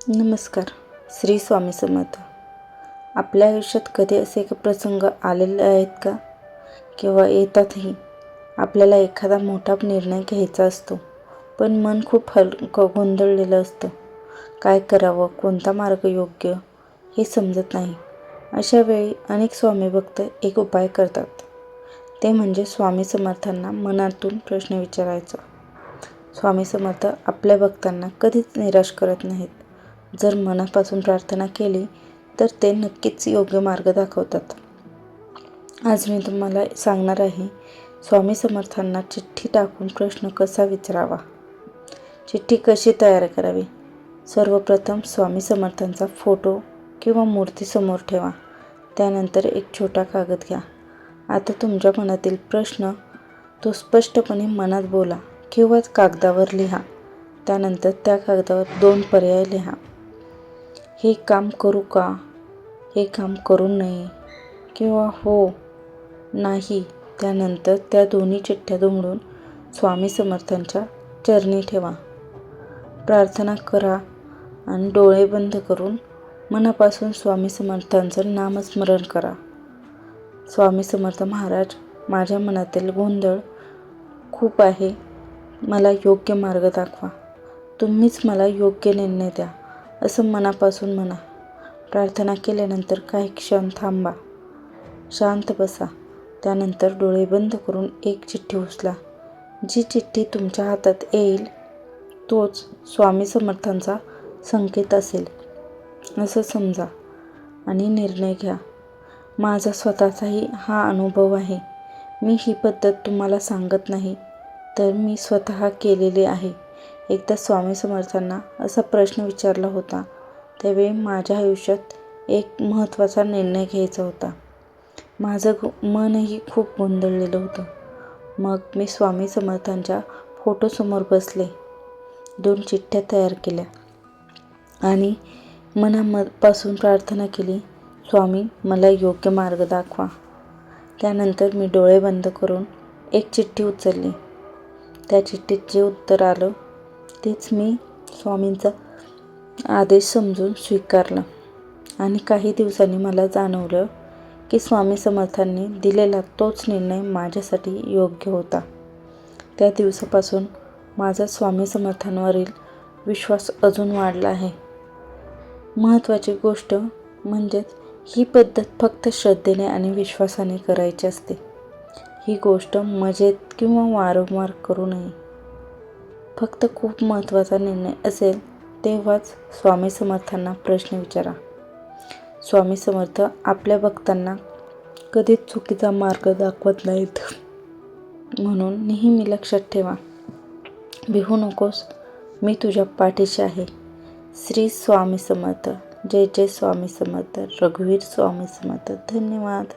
नमस्कार. श्री स्वामी समर्थ. आपल्या आयुष्यात कधी असे प्रसंग आलेले आहेत का? किंवा येतातही. आपल्याला एखादा मोठा निर्णय घ्यायचा असतो, पण मन खूप गोंधळलेलं असतं. काय करावं, कोणता मार्ग योग्य हे समजत नाही. अशा वेळी अनेक स्वामी भक्त एक उपाय करतात. ते म्हणजे स्वामी समर्थांना मनातून प्रश्न विचारायचा. स्वामी समर्थ आपल्या भक्तांना कधीच निराश करत नाहीत. जर मनापासून प्रार्थना केली तर ते नक्कीच योग्य मार्ग दाखवतात. आज मी तुम्हाला सांगणार आहे स्वामी समर्थांना चिठ्ठी टाकून प्रश्न कसा विचारावा. चिठ्ठी कशी तयार करावी. सर्वप्रथम स्वामी समर्थांचा फोटो किंवा मूर्ती समोर ठेवा. त्यानंतर एक छोटा कागद घ्या. आता तुमच्या मनातील प्रश्न तो स्पष्टपणे मनात बोला किंवा कागदावर लिहा. त्यानंतर त्या कागदावर 2 पर्याय लिहा. हे काम करू का, हे काम करू नये किंवा हो, नाही. त्यानंतर त्या दोन्ही चिठ्ठ्या दुमडून स्वामी समर्थांच्या चरणी ठेवा. प्रार्थना करा आणि डोळे बंद करून मनापासून स्वामी समर्थांचं नामस्मरण करा. स्वामी समर्थ महाराज, माझ्या मनातील गोंधळ खूप आहे. मला योग्य मार्ग दाखवा. तुम्हीच मला योग्य निर्णय द्या, असं मनापासून म्हणा. प्रार्थना केल्यानंतर काही क्षण थांबा, शांत बसा. त्यानंतर डोळे बंद करून एक चिठ्ठी उचला. जी चिठ्ठी तुमच्या हातात येईल तोच स्वामी समर्थांचा संकेत असेल असं समजा आणि निर्णय घ्या. माझा स्वतःचाही हा अनुभव आहे. मी ही पद्धत तुम्हाला सांगत नाही, तर मी स्वतः केलेली आहे. एकदा स्वामी समर्थांना असा प्रश्न विचारला होता. त्यावेळी माझ्या आयुष्यात एक महत्त्वाचा निर्णय घ्यायचा होता. माझं मनही खूप गोंधळलेलं होतं. मग मी स्वामी समर्थांच्या फोटोसमोर बसले, 2 चिठ्ठ्या तयार केल्या आणि मनापासून प्रार्थना केली, स्वामी मला योग्य मार्ग दाखवा. त्यानंतर मी डोळे बंद करून एक चिठ्ठी उचलली. त्या चिठ्ठीत जे उत्तर आलं तेच मी स्वामींचा आदेश समजून स्वीकारला. आणि काही दिवसांनी मला जाणवलं की स्वामी समर्थांनी दिलेला तोच निर्णय माझ्यासाठी योग्य होता. त्या दिवसापासून माझा स्वामी समर्थांवरील विश्वास अजून वाढला आहे. महत्त्वाची गोष्ट म्हणजे ही पद्धत फक्त श्रद्धेने आणि विश्वासाने करायची असते. ही गोष्ट मजेत किंवा वारंवार करू नये. फक्त खूप महत्त्वाचा निर्णय असेल तेव्हाच स्वामी समर्थांना प्रश्न विचारा. स्वामी समर्थ आपल्या भक्तांना कधीच चुकीचा मार्ग दाखवत नाहीत. म्हणून नेहमी लक्षात ठेवा, भिवू नकोस, मी तुझ्या पाठीशी आहे. श्री स्वामी समर्थ. जय जय स्वामी समर्थ. रघुवीर स्वामी समर्थ. धन्यवाद.